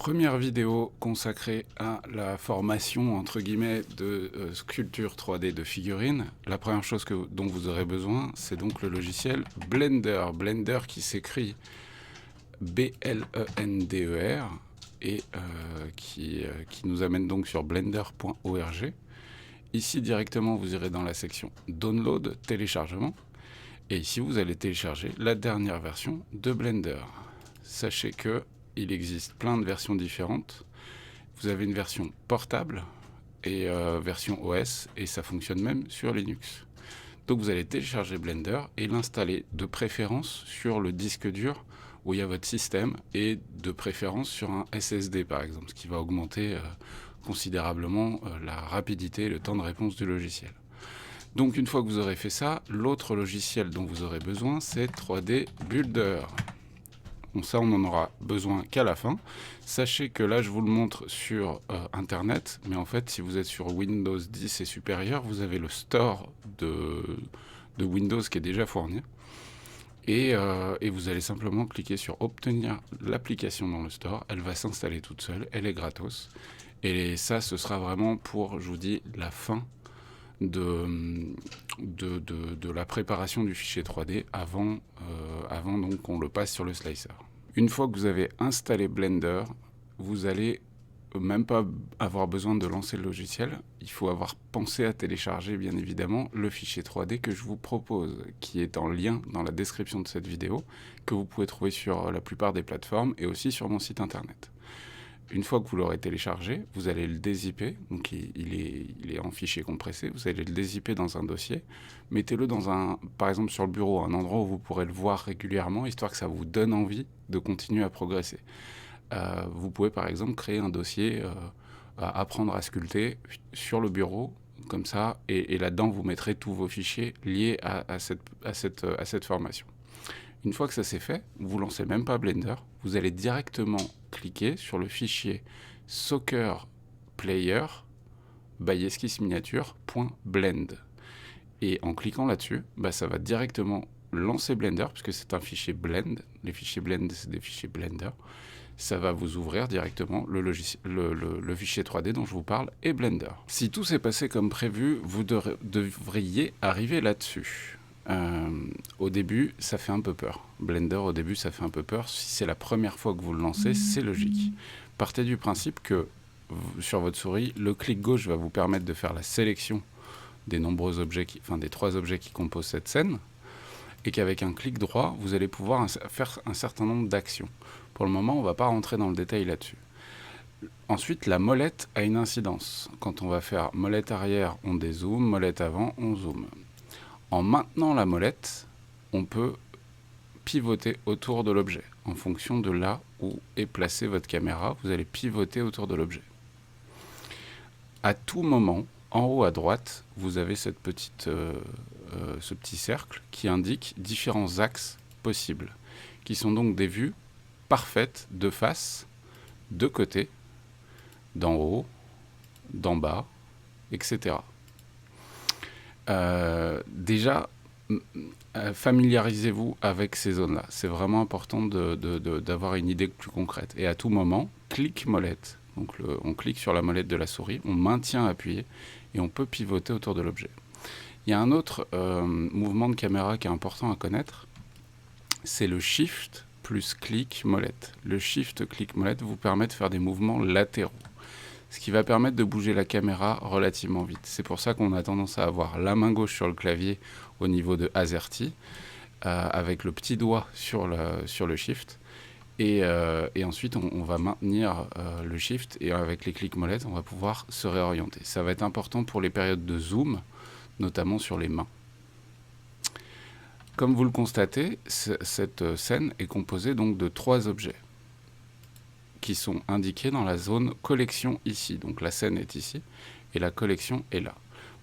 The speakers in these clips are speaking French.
Première vidéo consacrée à la formation entre guillemets de sculpture 3D de figurines. La première chose dont vous aurez besoin, c'est donc le logiciel Blender. Blender qui s'écrit B-L-E-N-D-E-R et qui nous amène donc sur blender.org. Ici directement vous irez dans la section Download, téléchargement. Et ici vous allez télécharger la dernière version de Blender. Sachez que il existe plein de versions différentes. Vous avez une version portable et version OS, et ça fonctionne même sur Linux. Donc vous allez télécharger Blender et l'installer de préférence sur le disque dur où il y a votre système, et de préférence sur un SSD par exemple, ce qui va augmenter considérablement la rapidité et le temps de réponse du logiciel. Donc une fois que vous aurez fait ça, l'autre logiciel dont vous aurez besoin, c'est 3D Builder. Bon, ça, on n'en aura besoin qu'à la fin. Sachez que là, je vous le montre sur Internet, mais en fait, si vous êtes sur Windows 10 et supérieur, vous avez le store de Windows qui est déjà fourni. Et vous allez simplement cliquer sur obtenir l'application dans le store. Elle va s'installer toute seule, elle est gratos. Et ça, ce sera vraiment pour, je vous dis, la fin de la préparation du fichier 3D avant donc qu'on le passe sur le slicer. Une fois que vous avez installé Blender, vous allez même pas avoir besoin de lancer le logiciel. Il faut avoir pensé à télécharger bien évidemment le fichier 3D que je vous propose, qui est en lien dans la description de cette vidéo, que vous pouvez trouver sur la plupart des plateformes et aussi sur mon site internet. Une fois que vous l'aurez téléchargé, vous allez le dézipper, donc il est en fichier compressé, vous allez le dézipper dans un dossier, mettez-le dans par exemple sur le bureau, un endroit où vous pourrez le voir régulièrement, histoire que ça vous donne envie de continuer à progresser. Vous pouvez par exemple créer un dossier à apprendre à sculpter sur le bureau, comme ça, et là-dedans vous mettrez tous vos fichiers liés à cette formation. Une fois que ça c'est fait, vous lancez même pas Blender, vous allez directement cliquer sur le fichier Soccer Player by esquisse-miniature.blend. Et en cliquant là-dessus, ça va directement lancer Blender, puisque c'est un fichier blend. Les fichiers blend, c'est des fichiers Blender. Ça va vous ouvrir directement le fichier 3D dont je vous parle et Blender. Si tout s'est passé comme prévu, vous devriez arriver là-dessus. Au début, ça fait un peu peur. Blender, au début, ça fait un peu peur. Si c'est la première fois que vous le lancez, c'est logique. Partez du principe que sur votre souris, le clic gauche va vous permettre de faire la sélection des nombreux objets, des 3 objets qui composent cette scène, et qu'avec un clic droit, vous allez pouvoir faire un certain nombre d'actions. Pour le moment, on ne va pas rentrer dans le détail là-dessus. Ensuite, la molette a une incidence. Quand on va faire molette arrière, on dézoome, molette avant, on zoome. En maintenant la molette, on peut pivoter autour de l'objet. En fonction de là où est placée votre caméra, vous allez pivoter autour de l'objet. À tout moment, en haut à droite, vous avez ce petit cercle qui indique différents axes possibles, qui sont donc des vues parfaites de face, de côté, d'en haut, d'en bas, etc. Déjà, familiarisez-vous avec ces zones-là. C'est vraiment important d'avoir une idée plus concrète. Et à tout moment, clic molette. Donc on clique sur la molette de la souris, on maintient appuyé et on peut pivoter autour de l'objet. Il y a un autre mouvement de caméra qui est important à connaître, c'est le Shift plus clic molette. Le Shift clic molette vous permet de faire des mouvements latéraux, ce qui va permettre de bouger la caméra relativement vite. C'est pour ça qu'on a tendance à avoir la main gauche sur le clavier au niveau de AZERTY, avec le petit doigt sur le Shift, et ensuite on va maintenir le Shift, et avec les clics molettes, on va pouvoir se réorienter. Ça va être important pour les périodes de zoom, notamment sur les mains. Comme vous le constatez, cette scène est composée donc de 3 objets qui sont indiqués dans la zone collection ici. Donc la scène est ici et la collection est là.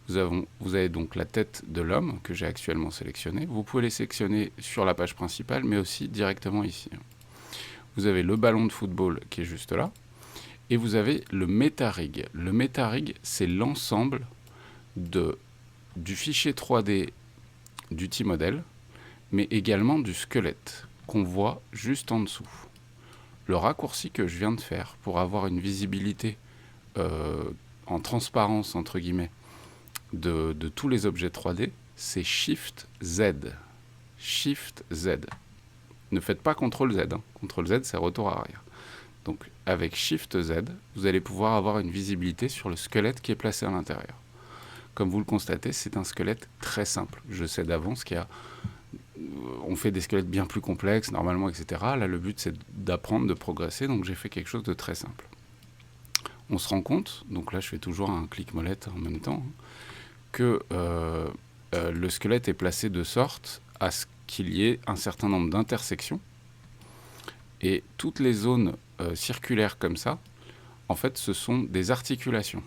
Vous avez donc la tête de l'homme que j'ai actuellement sélectionné. Vous pouvez les sélectionner sur la page principale, mais aussi directement ici. Vous avez le ballon de football qui est juste là. Et vous avez le MetaRig. Le MetaRig, c'est l'ensemble du fichier 3D du T-model, mais également du squelette qu'on voit juste en dessous. le raccourci que je viens de faire pour avoir une visibilité en transparence, entre guillemets, de tous les objets 3D, c'est Shift Z. Shift Z. Ne faites pas CTRL Z. Hein. CTRL Z, c'est retour arrière. Donc, avec Shift Z, vous allez pouvoir avoir une visibilité sur le squelette qui est placé à l'intérieur. Comme vous le constatez, c'est un squelette très simple. Je sais d'avance qu'il y a... On fait des squelettes bien plus complexes, normalement, etc. Là, le but, c'est d'apprendre, de progresser. Donc, j'ai fait quelque chose de très simple. On se rend compte, donc là, je fais toujours un clic-molette en même temps, que le squelette est placé de sorte à ce qu'il y ait un certain nombre d'intersections. Et toutes les zones circulaires comme ça, en fait, ce sont des articulations.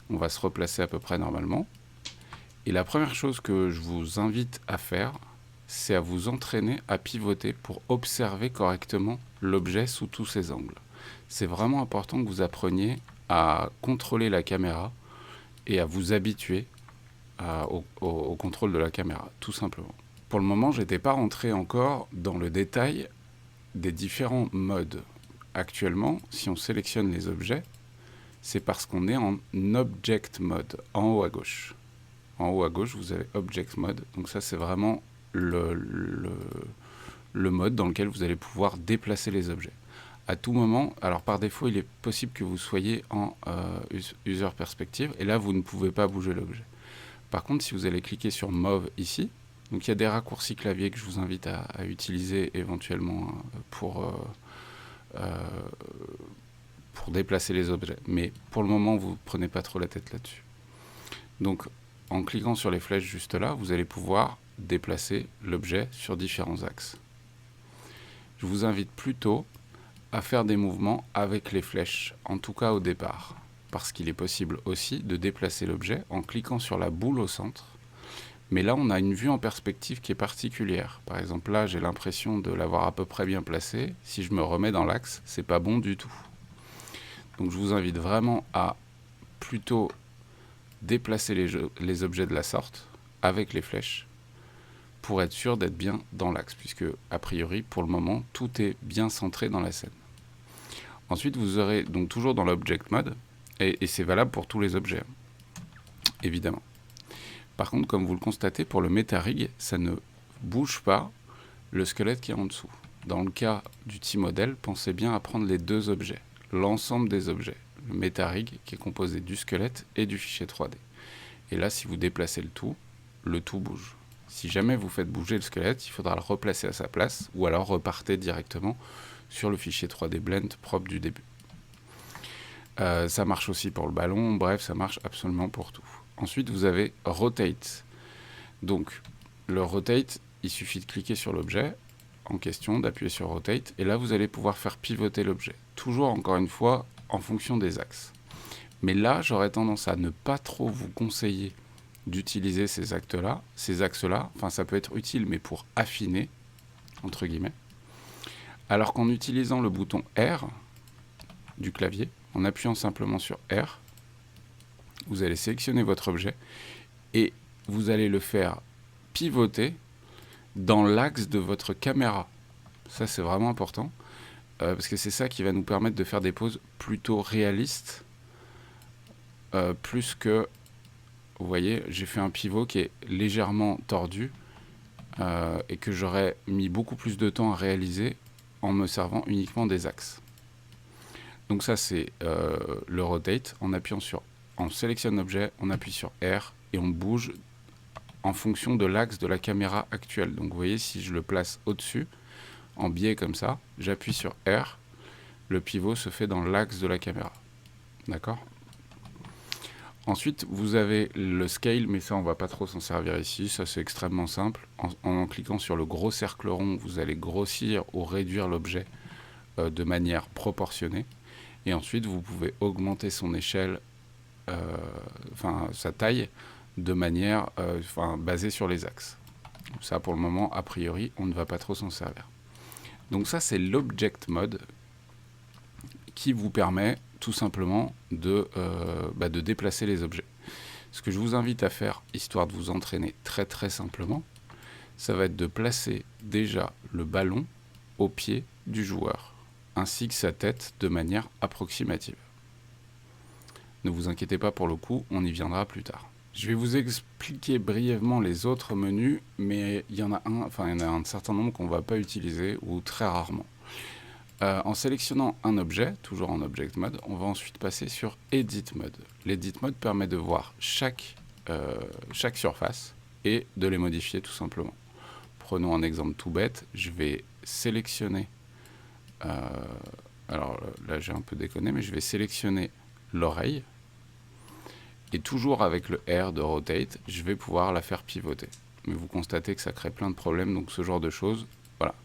On va se replacer à peu près normalement. Et la première chose que je vous invite à faire, c'est à vous entraîner à pivoter pour observer correctement l'objet sous tous ses angles. C'est vraiment important que vous appreniez à contrôler la caméra et à vous habituer au contrôle de la caméra, tout simplement. Pour le moment, je n'étais pas rentré encore dans le détail des différents modes. Actuellement, si on sélectionne les objets, c'est parce qu'on est en Object Mode, en haut à gauche. En haut à gauche, vous avez Object Mode. Donc ça, c'est vraiment le mode dans lequel vous allez pouvoir déplacer les objets. À tout moment, alors par défaut, il est possible que vous soyez en User Perspective, et là, vous ne pouvez pas bouger l'objet. Par contre, si vous allez cliquer sur Move ici, donc il y a des raccourcis clavier que je vous invite à utiliser éventuellement pour déplacer les objets. Mais pour le moment, vous ne prenez pas trop la tête là-dessus. Donc, en cliquant sur les flèches juste là, vous allez pouvoir déplacer l'objet sur différents axes. Je vous invite plutôt à faire des mouvements avec les flèches, en tout cas au départ, parce qu'il est possible aussi de déplacer l'objet en cliquant sur la boule au centre. Mais là, on a une vue en perspective qui est particulière. Par exemple, là, j'ai l'impression de l'avoir à peu près bien placé. Si je me remets dans l'axe, c'est pas bon du tout. Donc, je vous invite vraiment à plutôt déplacer les objets de la sorte avec les flèches pour être sûr d'être bien dans l'axe, puisque, a priori, pour le moment, tout est bien centré dans la scène. Ensuite, vous aurez donc toujours dans l'Object Mode, et c'est valable pour tous les objets, évidemment. Par contre, comme vous le constatez, pour le MetaRig, ça ne bouge pas le squelette qui est en dessous. Dans le cas du T-Model, pensez bien à prendre les deux objets, l'ensemble des objets. Le MetaRig qui est composé du squelette et du fichier 3D. Et là, si vous déplacez le tout bouge. Si jamais vous faites bouger le squelette, il faudra le replacer à sa place, ou alors repartez directement sur le fichier 3D Blend propre du début. Ça marche aussi pour le ballon, bref, ça marche absolument pour tout. Ensuite, vous avez Rotate. Donc, le Rotate, il suffit de cliquer sur l'objet en question, d'appuyer sur Rotate, et là, vous allez pouvoir faire pivoter l'objet. Toujours, encore une fois, en fonction des axes. Mais là, j'aurais tendance à ne pas trop vous conseiller d'utiliser ces axes-là. Enfin, ça peut être utile, mais pour affiner, entre guillemets. Alors qu'en utilisant le bouton R du clavier, en appuyant simplement sur R, vous allez sélectionner votre objet et vous allez le faire pivoter dans l'axe de votre caméra. Ça, c'est vraiment important parce que c'est ça qui va nous permettre de faire des poses plutôt réalistes, plus que, vous voyez, j'ai fait un pivot qui est légèrement tordu et que j'aurais mis beaucoup plus de temps à réaliser en me servant uniquement des axes. Donc ça, c'est le rotate. On sélectionne l'objet, on appuie sur R et on bouge en fonction de l'axe de la caméra actuelle. Donc vous voyez, si je le place au-dessus, en biais comme ça, j'appuie sur R, le pivot se fait dans l'axe de la caméra. D'accord ? Ensuite, vous avez le scale, mais ça, on ne va pas trop s'en servir ici. Ça, c'est extrêmement simple. En cliquant sur le gros cercle rond, vous allez grossir ou réduire l'objet de manière proportionnée. Et ensuite, vous pouvez augmenter son échelle, sa taille, de manière basée sur les axes. Ça, pour le moment, a priori, on ne va pas trop s'en servir. Donc ça, c'est l'Object Mode qui vous permet tout simplement de déplacer les objets. Ce que je vous invite à faire, histoire de vous entraîner très très simplement, ça va être de placer déjà le ballon au pied du joueur, ainsi que sa tête de manière approximative. Ne vous inquiétez pas pour le coup, on y viendra plus tard. Je vais vous expliquer brièvement les autres menus, mais il y en a un certain nombre qu'on ne va pas utiliser ou très rarement. En sélectionnant un objet, toujours en Object Mode, on va ensuite passer sur Edit Mode. L'Edit Mode permet de voir chaque surface et de les modifier tout simplement. Prenons un exemple tout bête, je vais sélectionner, alors là j'ai un peu déconné, mais je vais sélectionner l'oreille, et toujours avec le R de Rotate, je vais pouvoir la faire pivoter. Mais vous constatez que ça crée plein de problèmes, donc ce genre de choses, voilà.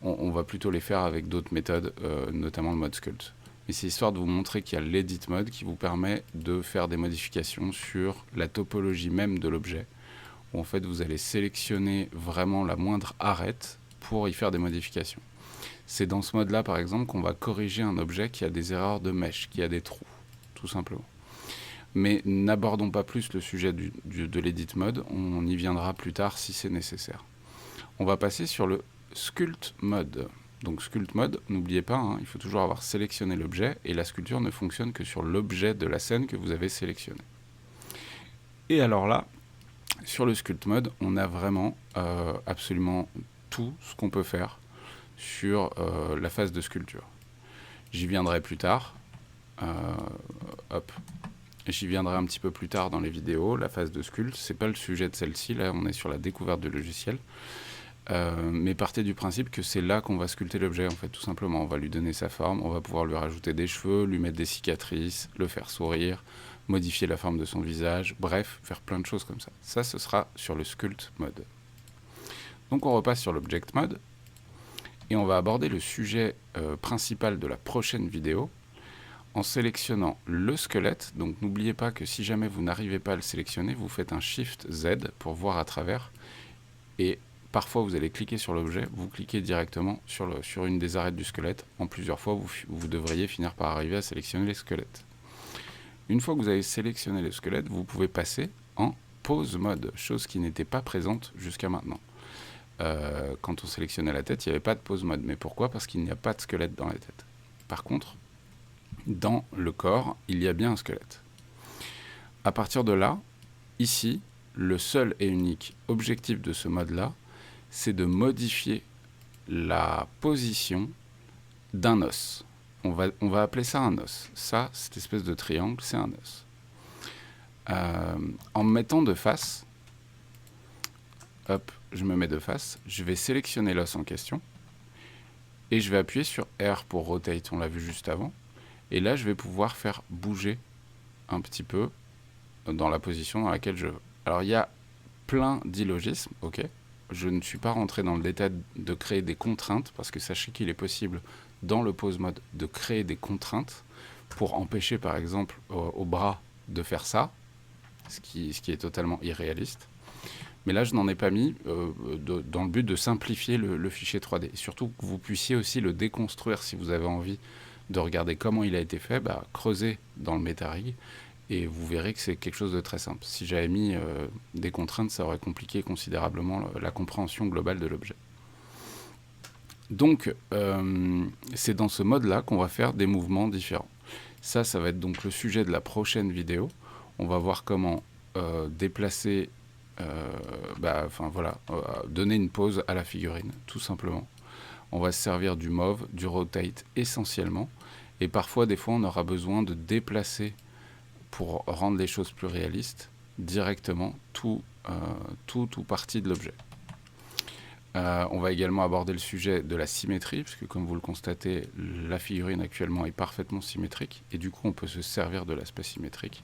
On va plutôt les faire avec d'autres méthodes, notamment le mode Sculpt. Mais c'est histoire de vous montrer qu'il y a l'Edit Mode qui vous permet de faire des modifications sur la topologie même de l'objet, où en fait vous allez sélectionner vraiment la moindre arête pour y faire des modifications. C'est dans ce mode-là, par exemple, qu'on va corriger un objet qui a des erreurs de mesh, qui a des trous, tout simplement. Mais n'abordons pas plus le sujet de l'Edit Mode, on y viendra plus tard si c'est nécessaire. On va passer sur le Sculpt Mode. Donc Sculpt Mode, n'oubliez pas, il faut toujours avoir sélectionné l'objet, et la sculpture ne fonctionne que sur l'objet de la scène que vous avez sélectionné. Et alors là, sur le Sculpt Mode, on a vraiment absolument tout ce qu'on peut faire sur la phase de sculpture. J'y viendrai plus tard. J'y viendrai un petit peu plus tard dans les vidéos. La phase de sculpt, c'est pas le sujet de celle-ci. Là, on est sur la découverte du logiciel. Mais partez du principe que c'est là qu'on va sculpter l'objet, en fait, tout simplement. On va lui donner sa forme, on va pouvoir lui rajouter des cheveux, lui mettre des cicatrices, le faire sourire, modifier la forme de son visage, bref, faire plein de choses comme ça. Ça, ce sera sur le Sculpt Mode. Donc on repasse sur l'Object Mode, et on va aborder le sujet principal de la prochaine vidéo, en sélectionnant le squelette. Donc n'oubliez pas que si jamais vous n'arrivez pas à le sélectionner, vous faites un Shift Z pour voir à travers, et parfois vous allez cliquer sur l'objet, vous cliquez directement sur une des arêtes du squelette. En plusieurs fois, vous devriez finir par arriver à sélectionner les squelettes. Une fois que vous avez sélectionné le squelette, vous pouvez passer en Pose Mode, chose qui n'était pas présente jusqu'à maintenant. Quand on sélectionnait la tête, il n'y avait pas de Pose Mode. Mais pourquoi? Parce qu'il n'y a pas de squelette dans la tête. Par contre, dans le corps, il y a bien un squelette. À partir de là, ici, le seul et unique objectif de ce mode-là, c'est de modifier la position d'un os. On va appeler ça un os. Ça, cette espèce de triangle, c'est un os. En me mettant de face, hop, je me mets de face, je vais sélectionner l'os en question, et je vais appuyer sur R pour Rotate, on l'a vu juste avant, et là, je vais pouvoir faire bouger un petit peu dans la position dans laquelle je veux. Alors, il y a plein d'illogismes, ok. Je ne suis pas rentré dans le détail de créer des contraintes, parce que sachez qu'il est possible, dans le Pose Mode, de créer des contraintes pour empêcher, par exemple, au bras de faire ça, ce qui est totalement irréaliste. Mais là, je n'en ai pas mis dans le but de simplifier le fichier 3D. Et surtout que vous puissiez aussi le déconstruire si vous avez envie de regarder comment il a été fait, creusez dans le MetaRig et vous verrez que c'est quelque chose de très simple. Si j'avais mis des contraintes, ça aurait compliqué considérablement la compréhension globale de l'objet. Donc, c'est dans ce mode-là qu'on va faire des mouvements différents. Ça va être donc le sujet de la prochaine vidéo. On va voir comment déplacer, donner une pose à la figurine, tout simplement. On va se servir du Move, du Rotate essentiellement. Et parfois, des fois, on aura besoin de déplacer pour rendre les choses plus réalistes, directement tout partie de l'objet. On va également aborder le sujet de la symétrie, puisque comme vous le constatez, la figurine actuellement est parfaitement symétrique, et du coup on peut se servir de l'aspect symétrique.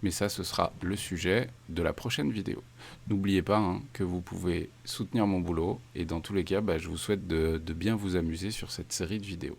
Mais ça, ce sera le sujet de la prochaine vidéo. N'oubliez pas que vous pouvez soutenir mon boulot, et dans tous les cas, je vous souhaite de bien vous amuser sur cette série de vidéos.